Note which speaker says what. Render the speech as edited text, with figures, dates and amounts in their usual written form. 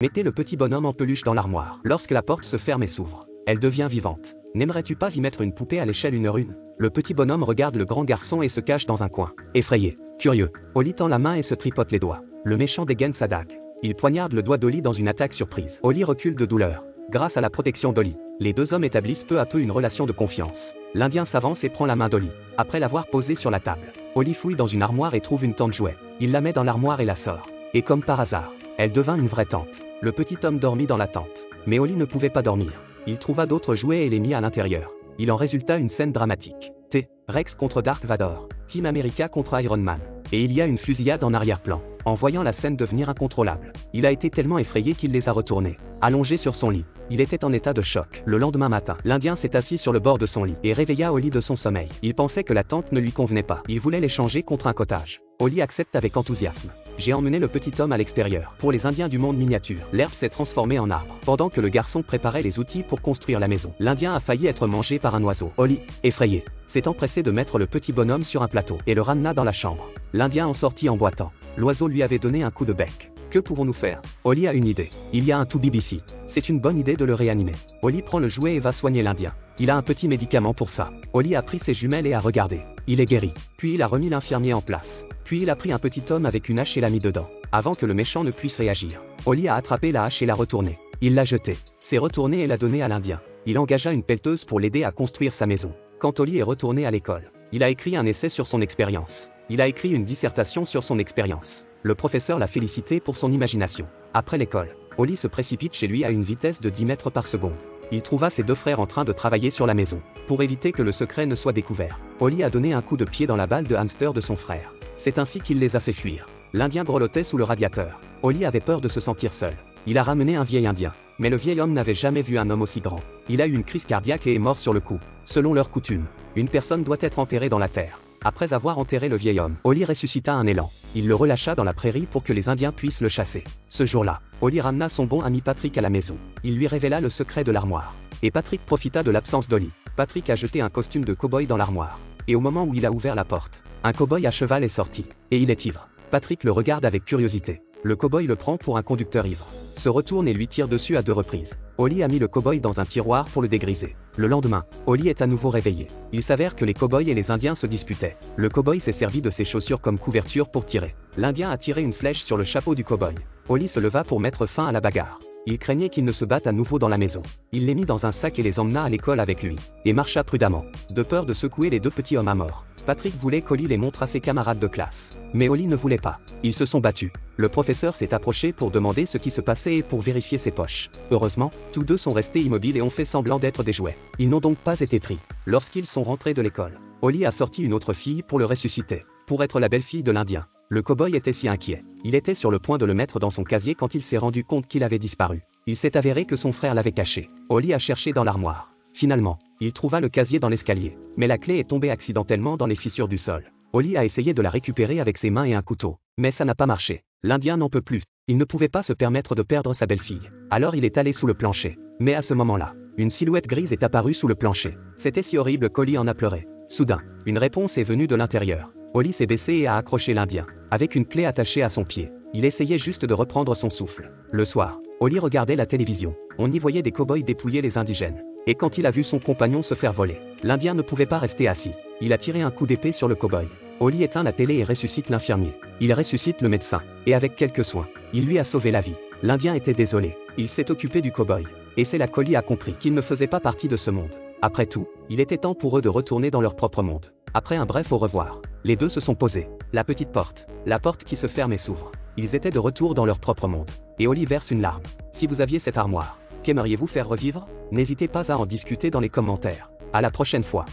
Speaker 1: Mettez le petit bonhomme en peluche dans l'armoire. Lorsque la porte se ferme et s'ouvre, elle devient vivante. N'aimerais-tu pas y mettre une poupée à l'échelle une heure une? Le petit bonhomme regarde le grand garçon et se cache dans un coin. Effrayé, curieux, Oli tend la main et se tripote les doigts. Le méchant dégaine sa dague. Il poignarde le doigt d'Oli dans une attaque surprise. Oli recule de douleur. Grâce à la protection d'Oli, les deux hommes établissent peu à peu une relation de confiance. L'Indien s'avance et prend la main d'Oli. Après l'avoir posée sur la table, Oli fouille dans une armoire et trouve une tente jouet. Il la met dans l'armoire et la sort. Et comme par hasard, elle devint une vraie tente. Le petit homme dormit dans la tente. Mais Oli ne pouvait pas dormir. Il trouva d'autres jouets et les mit à l'intérieur. Il en résulta une scène dramatique. T-Rex contre Dark Vador. Team America contre Iron Man. Et il y a une fusillade en arrière-plan. En voyant la scène devenir incontrôlable, il a été tellement effrayé qu'il les a retournés. Allongé sur son lit, il était en état de choc. Le lendemain matin, l'Indien s'est assis sur le bord de son lit et réveilla Oli de son sommeil. Il pensait que la tente ne lui convenait pas. Il voulait l'échanger contre un cottage. Oli accepte avec enthousiasme. J'ai emmené le petit homme à l'extérieur. Pour les Indiens du monde miniature, l'herbe s'est transformée en arbre. Pendant que le garçon préparait les outils pour construire la maison, l'Indien a failli être mangé par un oiseau. Oli, effrayé, s'est empressé de mettre le petit bonhomme sur un plateau et le ramena dans la chambre. L'Indien en sortit en boitant. L'oiseau lui avait donné un coup de bec. Que pouvons-nous faire? Oli a une idée. Il y a un Toubib ici. C'est une bonne idée de le réanimer. Oli prend le jouet et va soigner l'Indien. Il a un petit médicament pour ça. Oli a pris ses jumelles et a regardé. Il est guéri. Puis il a remis l'infirmier en place. Puis il a pris un petit homme avec une hache et l'a mis dedans. Avant que le méchant ne puisse réagir, Oli a attrapé la hache et l'a retournée. Il l'a jetée. S'est retourné et l'a donnée à l'Indien. Il engagea une pelleteuse pour l'aider à construire sa maison. Quand Oli est retourné à l'école, il a écrit un essai sur son expérience. Il a écrit une dissertation sur son expérience. Le professeur l'a félicité pour son imagination. Après l'école, Oli se précipite chez lui à une vitesse de 10 mètres par seconde. Il trouva ses deux frères en train de travailler sur la maison. Pour éviter que le secret ne soit découvert, Oli a donné un coup de pied dans la balle de hamster de son frère. C'est ainsi qu'il les a fait fuir. L'Indien grelottait sous le radiateur. Oli avait peur de se sentir seul. Il a ramené un vieil Indien. Mais le vieil homme n'avait jamais vu un homme aussi grand. Il a eu une crise cardiaque et est mort sur le coup. Selon leur coutume, une personne doit être enterrée dans la terre. Après avoir enterré le vieil homme, Oli ressuscita un élan. Il le relâcha dans la prairie pour que les Indiens puissent le chasser. Ce jour-là, Oli ramena son bon ami Patrick à la maison. Il lui révéla le secret de l'armoire. Et Patrick profita de l'absence d'Oli. Patrick a jeté un costume de cow-boy dans l'armoire. Et au moment où il a ouvert la porte, un cow-boy à cheval est sorti. Et il est ivre. Patrick le regarde avec curiosité. Le cow-boy le prend pour un conducteur ivre. Se retourne et lui tire dessus à 2 reprises. Oli a mis le cow-boy dans un tiroir pour le dégriser. Le lendemain, Oli est à nouveau réveillé. Il s'avère que les cow-boys et les Indiens se disputaient. Le cow-boy s'est servi de ses chaussures comme couverture pour tirer. L'Indien a tiré une flèche sur le chapeau du cow-boy. Oli se leva pour mettre fin à la bagarre. Il craignait qu'ils ne se battent à nouveau dans la maison. Il les mit dans un sac et les emmena à l'école avec lui. Et marcha prudemment, de peur de secouer les 2 petits hommes à mort. Patrick voulait qu'Oli les montre à ses camarades de classe. Mais Oli ne voulait pas. Ils se sont battus. Le professeur s'est approché pour demander ce qui se passait et pour vérifier ses poches. Heureusement, tous deux sont restés immobiles et ont fait semblant d'être des jouets. Ils n'ont donc pas été pris. Lorsqu'ils sont rentrés de l'école, Oli a sorti une autre fille pour le ressusciter. Pour être la belle-fille de l'Indien. Le cow-boy était si inquiet. Il était sur le point de le mettre dans son casier quand il s'est rendu compte qu'il avait disparu. Il s'est avéré que son frère l'avait caché. Oli a cherché dans l'armoire. Finalement, il trouva le casier dans l'escalier. Mais la clé est tombée accidentellement dans les fissures du sol. Oli a essayé de la récupérer avec ses mains et un couteau. Mais ça n'a pas marché. L'Indien n'en peut plus. Il ne pouvait pas se permettre de perdre sa belle-fille. Alors il est allé sous le plancher. Mais à ce moment-là, une silhouette grise est apparue sous le plancher. C'était si horrible qu'Oli en a pleuré. Soudain, une réponse est venue de l'intérieur. Oli s'est baissé et a accroché l'Indien, avec une clé attachée à son pied. Il essayait juste de reprendre son souffle. Le soir, Oli regardait la télévision. On y voyait des cow-boys dépouiller les indigènes. Et quand il a vu son compagnon se faire voler, l'Indien ne pouvait pas rester assis. Il a tiré un coup d'épée sur le cow-boy. Oli éteint la télé et ressuscite l'infirmier. Il ressuscite le médecin. Et avec quelques soins, il lui a sauvé la vie. L'Indien était désolé. Il s'est occupé du cow-boy. Et c'est là qu'Oli a compris qu'il ne faisait pas partie de ce monde. Après tout, il était temps pour eux de retourner dans leur propre monde. Après un bref au revoir, les deux se sont posés. La petite porte. La porte qui se ferme et s'ouvre. Ils étaient de retour dans leur propre monde. Et Oli verse une larme. Si vous aviez cette armoire, qu'aimeriez-vous faire revivre? N'hésitez pas à en discuter dans les commentaires. À la prochaine fois.